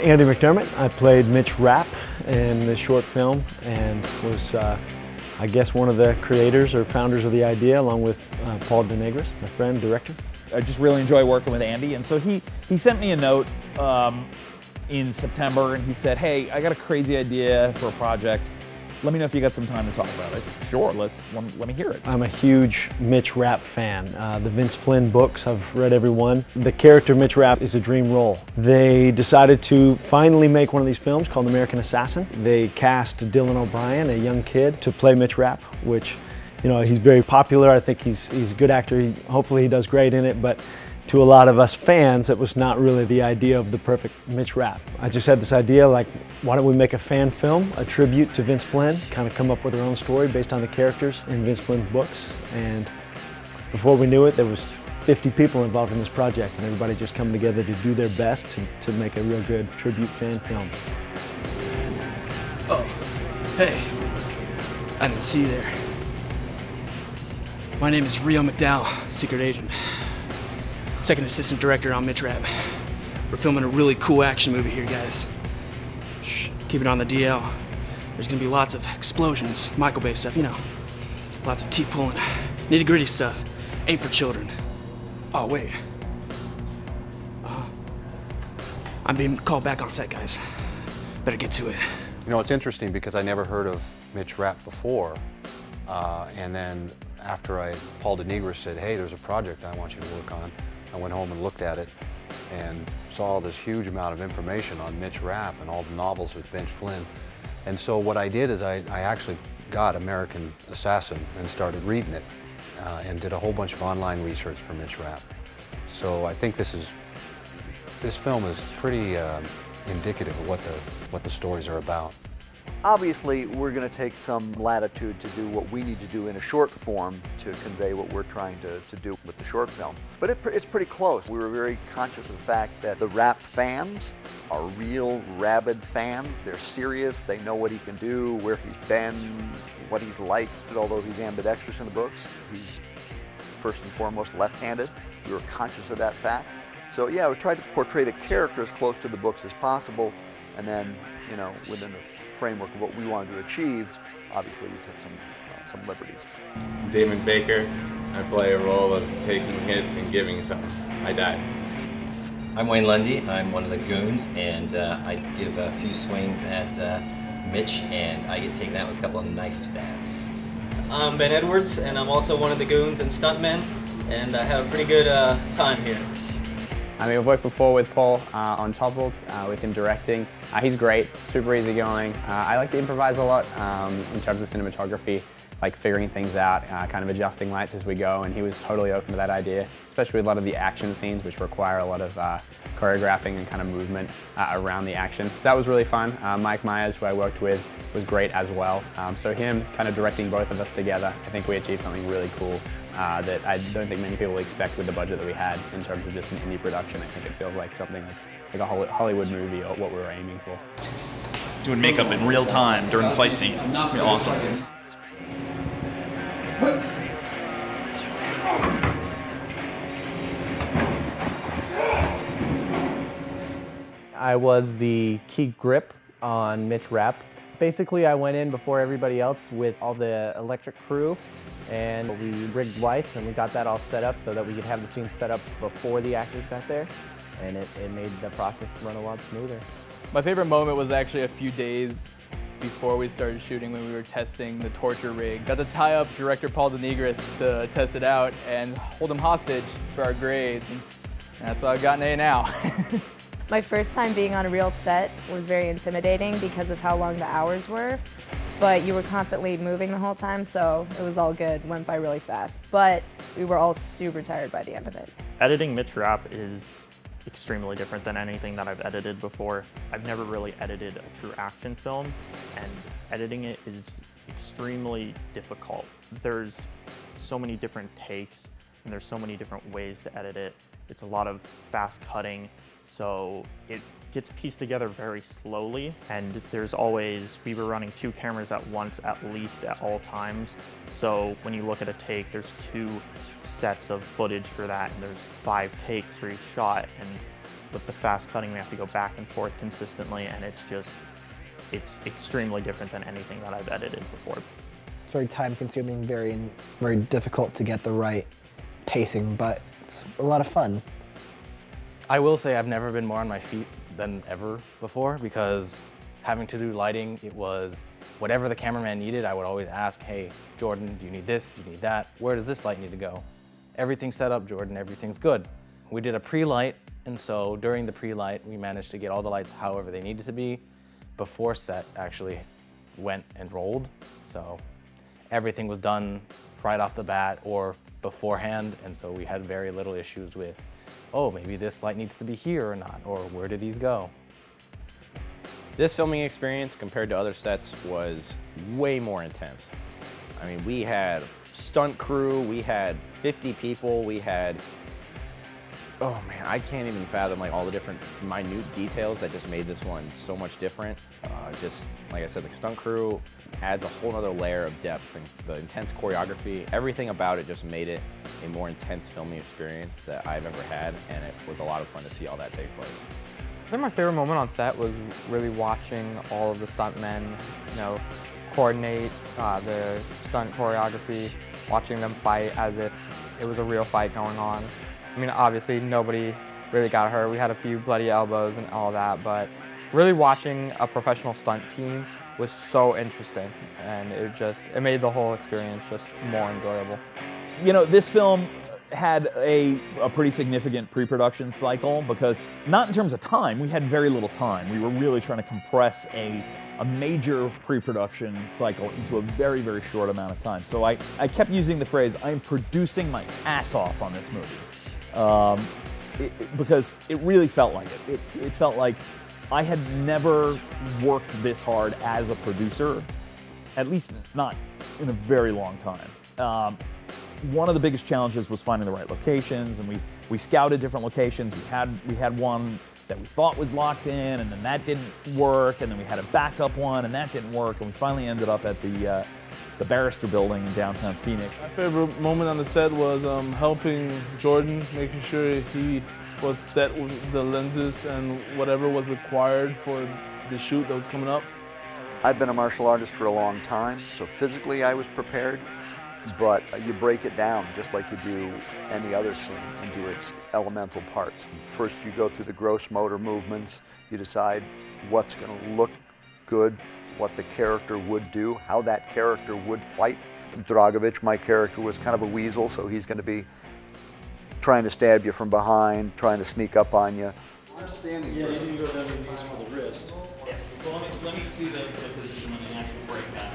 Andy McDermott. I played Mitch Rapp in this short film and was, I guess, one of the creators or founders of the idea, along with Paul Denegris, my friend, director. I just really enjoy working with Andy, and so he sent me a note in September, and he said, hey, I got a crazy idea for a project. Let me know if you got some time to talk about it. I said, sure, let me hear it. I'm a huge Mitch Rapp fan. The Vince Flynn books, I've read every one. The character Mitch Rapp is a dream role. They decided to finally make one of these films called American Assassin. They cast Dylan O'Brien, a young kid, to play Mitch Rapp, which, you know, he's very popular. I think he's a good actor. Hopefully he does great in it, but to a lot of us fans, it was not really the idea of the perfect Mitch Rapp. I just had this idea, like, why don't we make a fan film, a tribute to Vince Flynn, kind of come up with our own story based on the characters in Vince Flynn's books. And before we knew it, there was 50 people involved in this project, and everybody just coming together to do their best to make a real good tribute fan film. Oh, hey, I didn't see you there. My name is Rio McDowell, secret agent. Second assistant director on Mitch Rapp. We're filming a really cool action movie here, guys. Shh, keep it on the DL. There's gonna be lots of explosions, Michael Bay stuff, you know. Lots of teeth pulling, nitty-gritty stuff. Ain't for children. Oh, wait. I'm being called back on set, guys. Better get to it. You know, it's interesting because I never heard of Mitch Rapp before. And then after Paul Denegris said, hey, there's a project I want you to work on, I went home and looked at it and saw this huge amount of information on Mitch Rapp and all the novels with Vince Flynn. And so what I did is I actually got American Assassin and started reading it and did a whole bunch of online research for Mitch Rapp. So I think this film is pretty indicative of what the stories are about. Obviously, we're going to take some latitude to do what we need to do in a short form to convey what we're trying to do with the short film. But it's pretty close. We were very conscious of the fact that the Rapp fans are real rabid fans. They're serious. They know what he can do, where he's been, what he's like. Although he's ambidextrous in the books, he's first and foremost left-handed. We were conscious of that fact. So yeah, we tried to portray the character as close to the books as possible, and then, you know, within the framework of what we wanted to achieve, obviously we took some liberties. Damon Baker. I play a role of taking hits and giving some. I died. I'm Wayne Lundy. I'm one of the goons, and I give a few swings at Mitch, and I get taken out with a couple of knife stabs. I'm Ben Edwards, and I'm also one of the goons and stuntmen, and I have a pretty good time here. I mean, I've worked before with Paul on Toppled, with him directing. He's great, super easygoing. I like to improvise a lot in terms of cinematography, like figuring things out, kind of adjusting lights as we go, and he was totally open to that idea, especially with a lot of the action scenes, which require a lot of choreographing and kind of movement around the action. So that was really fun. Mike Myers, who I worked with, was great as well. So him kind of directing both of us together, I think we achieved something really cool that I don't think many people expect with the budget that we had in terms of just an indie production. I think it feels like something that's like a Hollywood movie or what we were aiming for. Doing makeup in real time during the fight scene. It's gonna be awesome. I was the key grip on Mitch Rapp. Basically, I went in before everybody else with all the electric crew, and we rigged lights and we got that all set up so that we could have the scene set up before the actors got there, and it made the process run a lot smoother. My favorite moment was actually a few days before we started shooting when we were testing the torture rig. Got to tie up director Paul Denegris to test it out and hold him hostage for our grades, and that's why I've got an A now. My first time being on a real set was very intimidating because of how long the hours were, but you were constantly moving the whole time, so it was all good, went by really fast. But we were all super tired by the end of it. Editing Mitch Rapp is extremely different than anything that I've edited before. I've never really edited a true action film, and editing it is extremely difficult. There's so many different takes, and there's so many different ways to edit it. It's a lot of fast cutting, so it gets pieced together very slowly, and we were running 2 cameras at once at least at all times. So when you look at a take, there's 2 sets of footage for that, and there's 5 takes for each shot, and With the fast cutting, we have to go back and forth consistently, and it's extremely different than anything that I've edited before. It's very time-consuming, very difficult to get the right pacing, but it's a lot of fun. I will say I've never been more on my feet than ever before, because having to do lighting, it was whatever the cameraman needed, I would always ask, hey, Jordan, do you need this? Do you need that? Where does this light need to go? Everything's set up, Jordan, everything's good. We did a pre-light, and so during the pre-light, we managed to get all the lights however they needed to be before set actually went and rolled. So everything was done right off the bat or beforehand, and so we had very little issues with, oh, maybe this light needs to be here or not, or where did these go? This filming experience compared to other sets was way more intense. I mean, we had stunt crew, we had 50 people, we had, oh man, I can't even fathom like all the different minute details that just made this one so much different. Just like I said, the stunt crew adds a whole other layer of depth, and the intense choreography, everything about it just made it a more intense filming experience that I've ever had, and it was a lot of fun to see all that take place. I think my favorite moment on set was really watching all of the stuntmen, coordinate the stunt choreography, watching them fight as if it was a real fight going on. I mean, obviously nobody really got hurt. We had a few bloody elbows and all that, but really watching a professional stunt team was so interesting, and it made the whole experience just more enjoyable. You know, this film had a pretty significant pre-production cycle because, not in terms of time, we had very little time. We were really trying to compress a major pre-production cycle into a very, very short amount of time. So I kept using the phrase, I'm producing my ass off on this movie. Because it really felt like it. It felt like I had never worked this hard as a producer, at least not in a very long time. One of the biggest challenges was finding the right locations, and we scouted different locations. We had one that we thought was locked in, and then that didn't work, and then we had a backup one, and that didn't work, and we finally ended up at the Barrister Building in downtown Phoenix. My favorite moment on the set was helping Jordan, making sure he was set with the lenses and whatever was required for the shoot that was coming up. I've been a martial artist for a long time, so physically I was prepared. But you break it down just like you do any other scene into its elemental parts. First you go through the gross motor movements, you decide what's going to look good, what the character would do, how that character would fight. Dragovich, my character, was kind of a weasel, so he's going to be trying to stab you from behind, trying to sneak up on you. You're standing. Yeah, you need to go down your knees for the wrist. Well, let me see the position when the actual breakdown.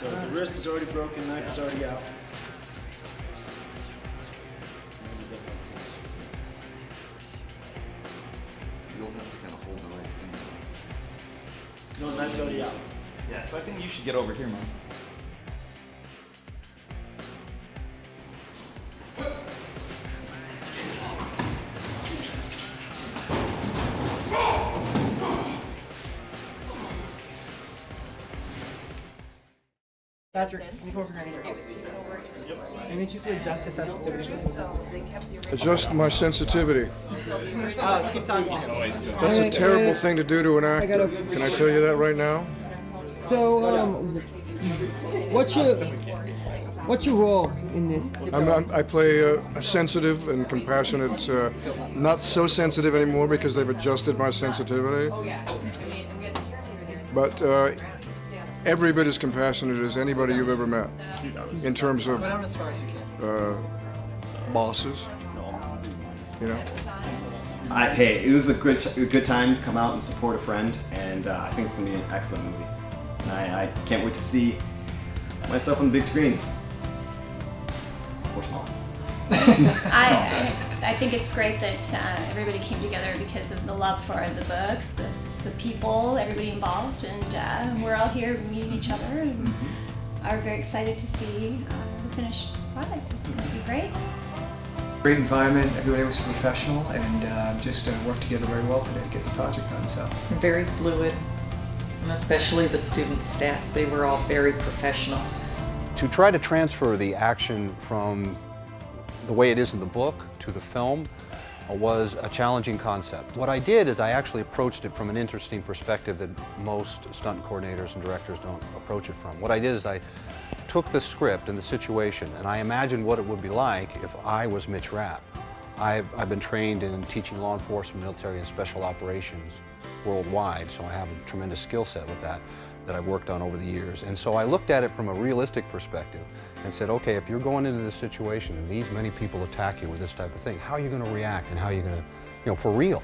So the wrist is already broken, knife is already out. You'll have to kind of hold the knife in. No, knife's already out. Yeah, so I think you should get over here, man. Patrick, can you go over here? I need you to adjust the sensitivity. Adjust my sensitivity. Let's keep talking. That's a terrible thing to do to an actor. Can I tell you that right now? So, what's your role in this? I play a sensitive and compassionate, not so sensitive anymore because they've adjusted my sensitivity. But every bit as compassionate as anybody you've ever met in terms of bosses, Hey, it was a good time to come out and support a friend, and I think it's going to be an excellent movie. And I can't wait to see myself on the big screen. Or small. I think it's great that everybody came together because of the love for the books, the people, everybody involved, and we're all here meeting each other and are very excited to see the finished product. It's going to be great. Great environment, everybody was professional, and just worked together very well today to get the project done. So very fluid, and especially the student staff. They were all very professional. To try to transfer the action from the way it is in the book to the film, was a challenging concept. What I did is I actually approached it from an interesting perspective that most stunt coordinators and directors don't approach it from. What I did is I took the script and the situation and I imagined what it would be like if I was Mitch Rapp. I've been trained in teaching law enforcement, military, and special operations worldwide, so I have a tremendous skill set with that I've worked on over the years. And so I looked at it from a realistic perspective and said, okay, if you're going into this situation and these many people attack you with this type of thing, how are you going to react and how are you going to, you know, for real.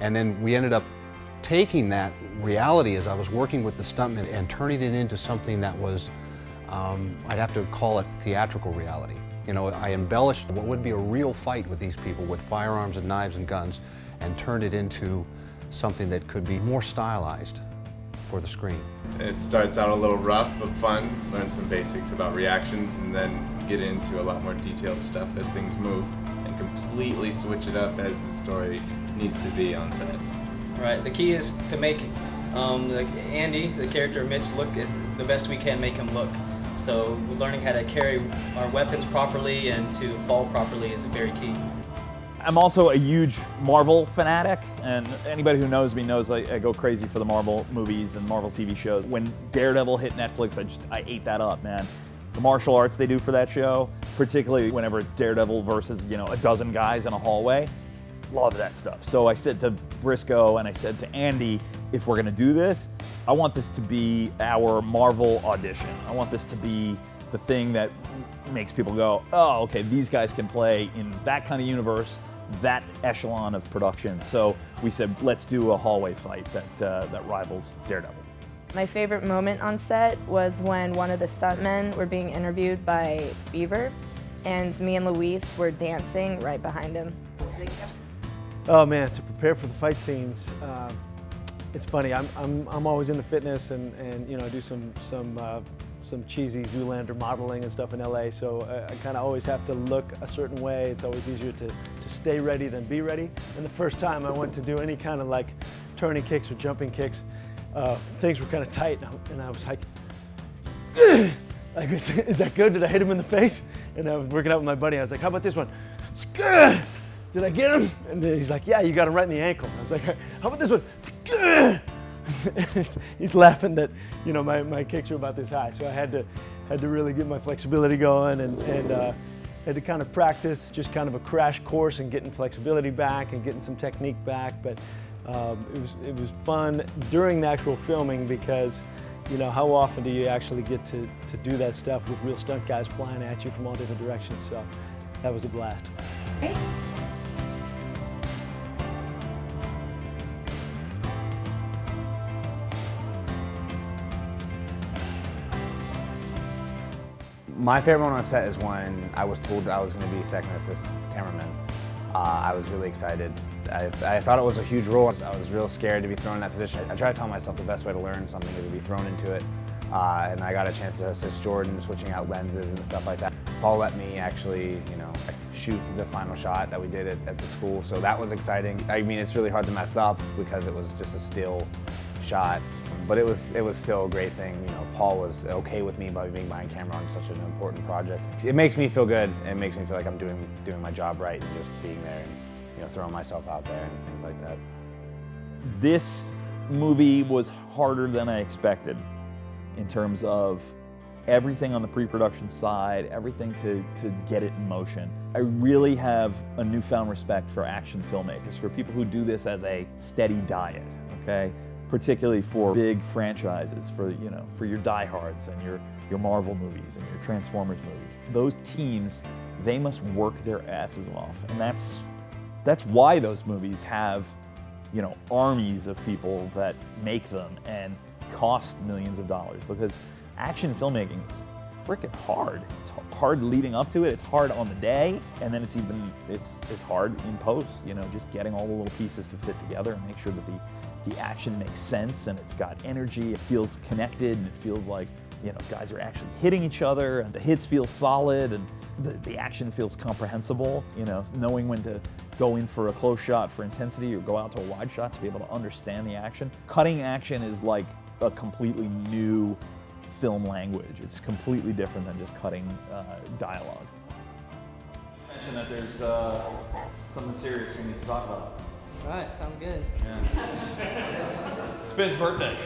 And then we ended up taking that reality as I was working with the stuntmen and turning it into something that was, I'd have to call it theatrical reality. You know, I embellished what would be a real fight with these people with firearms and knives and guns and turned it into something that could be more stylized for the screen. It starts out a little rough but fun, learn some basics about reactions and then get into a lot more detailed stuff as things move and completely switch it up as the story needs to be on set. Right, the key is to make Andy, the character of Mitch, look the best we can make him look. So learning how to carry our weapons properly and to fall properly is very key. I'm also a huge Marvel fanatic, and anybody who knows me knows I go crazy for the Marvel movies and Marvel TV shows. When Daredevil hit Netflix, I ate that up, man. The martial arts they do for that show, particularly whenever it's Daredevil versus, you know, a dozen guys in a hallway, love that stuff. So I said to Briscoe and I said to Andy, if we're gonna do this, I want this to be our Marvel audition. I want this to be the thing that makes people go, oh, okay, these guys can play in that kind of universe, that echelon of production. So we said, let's do a hallway fight that rivals Daredevil. My favorite moment on set was when one of the stuntmen were being interviewed by Beaver, and me and Luis were dancing right behind him. Oh man, to prepare for the fight scenes, it's funny. I'm always into fitness and you know, I do some cheesy Zoolander modeling and stuff in LA, so I kind of always have to look a certain way. It's always easier to stay ready than be ready. And the first time I went to do any kind of like turning kicks or jumping kicks, things were kind of tight, and I was like, is that good? Did I hit him in the face? And I was working out with my buddy. I was like, how about this one? Did I get him? And then he's like, yeah, you got him right in the ankle. I was like, how about this one? He's laughing that, you know, my kicks are about this high, so I had to really get my flexibility going and had to kind of practice just kind of a crash course and getting flexibility back and getting some technique back. But it was fun during the actual filming because, you know, how often do you actually get to do that stuff with real stunt guys flying at you from all different directions? So that was a blast. Great. My favorite moment on set is when I was told that I was going to be second assist cameraman. I was really excited. I thought it was a huge role. I was real scared to be thrown in that position. I try to tell myself the best way to learn something is to be thrown into it. And I got a chance to assist Jordan switching out lenses and stuff like that. Paul let me actually, you know, shoot the final shot that we did at the school, so that was exciting. I mean, it's really hard to mess up because it was just a still shot, but it was still a great thing. You know, Paul was okay with me being behind camera on such an important project. It makes me feel good. It makes me feel like I'm doing my job right and just being there and, you know, throwing myself out there and things like that. This movie was harder than I expected in terms of everything on the pre-production side, everything to get it in motion. I really have a newfound respect for action filmmakers, for people who do this as a steady diet, okay? Particularly for big franchises, for, you know, for your diehards and your Marvel movies and your Transformers movies. Those teams, they must work their asses off, and that's why those movies have, you know, armies of people that make them and cost millions of dollars, because action filmmaking is freaking hard. It's hard leading up to it, it's hard on the day, and then it's hard in post, you know, just getting all the little pieces to fit together and make sure that the action makes sense and it's got energy, it feels connected, and it feels like, you know, guys are actually hitting each other and the hits feel solid and the action feels comprehensible, you know, knowing when to go in for a close shot for intensity or go out to a wide shot to be able to understand the action. Cutting action is like a completely new film language. It's completely different than just cutting dialogue. mention that there's something serious we need to talk about. All right, sounds good. Yeah. It's Ben's birthday.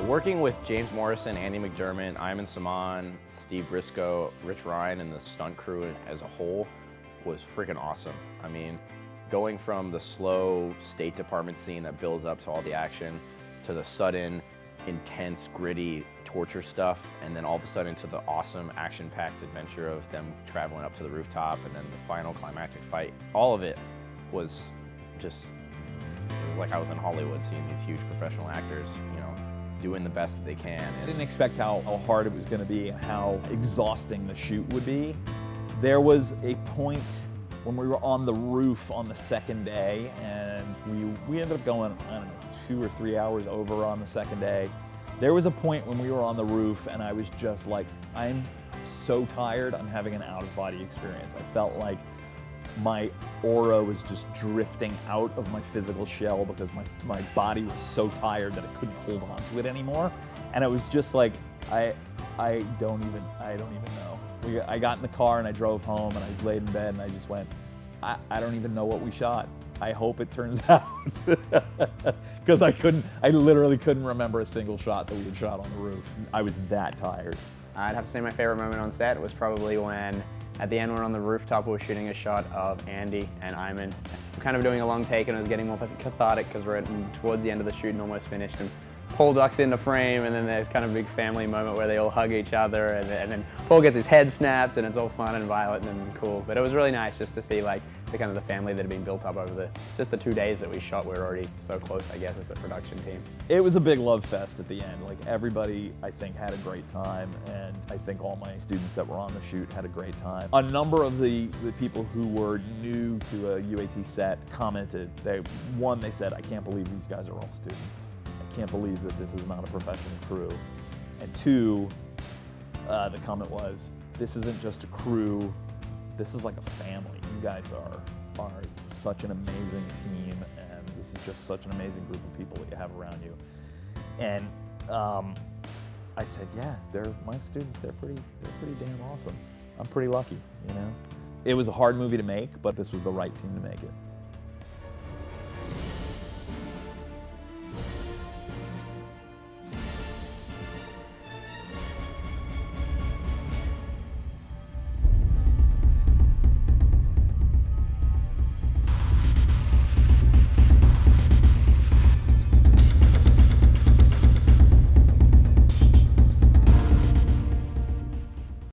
Working with James Morrison, Andy McDermott, Iman Saman, Steve Briscoe, Rich Ryan, and the stunt crew as a whole was freaking awesome. I mean, going from the slow State Department scene that builds up to all the action, to the sudden, intense, gritty torture stuff, and then all of a sudden to the awesome action-packed adventure of them traveling up to the rooftop, and then the final climactic fight. All of it was just, it was like I was in Hollywood seeing these huge professional actors, you know, doing the best that they can. I didn't expect how hard it was going to be and how exhausting the shoot would be. There was a point when we were on the roof on the second day, and we ended up going, I don't know, 2 or 3 hours over on the second day. There was a point when we were on the roof and I was just like, I'm so tired, I'm having an out-of-body experience. I felt like my aura was just drifting out of my physical shell because my body was so tired that I couldn't hold on to it anymore. And it was just like, I don't even know. I got in the car and I drove home and I laid in bed and I just went, I don't even know what we shot. I hope it turns out. Because I literally couldn't remember a single shot that we had shot on the roof. I was that tired. I'd have to say my favorite moment on set was probably when at the end, when we're on the rooftop, we were shooting a shot of Andy and Iman. We're kind of doing a long take and it was getting more cathartic because we're towards the end of the shoot and almost finished. And Paul ducks into frame and then there's kind of a big family moment where they all hug each other and then Paul gets his head snapped and it's all fun and violent and cool. But it was really nice just to see like the kind of the family that had been built up over just the 2 days that we shot. We were already so close, I guess, as a production team. It was a big love fest at the end. Like everybody, I think, had a great time, and I think all my students that were on the shoot had a great time. A number of the people who were new to a UAT set commented. They said, I can't believe these guys are all students. I can't believe that this is not a professional crew. And 2, the comment was, this isn't just a crew, this is like a family. You guys are such an amazing team, and this is just such an amazing group of people that you have around you. And I said, yeah, they're my students. They're pretty damn awesome. I'm pretty lucky, you know. It was a hard movie to make, but this was the right team to make it.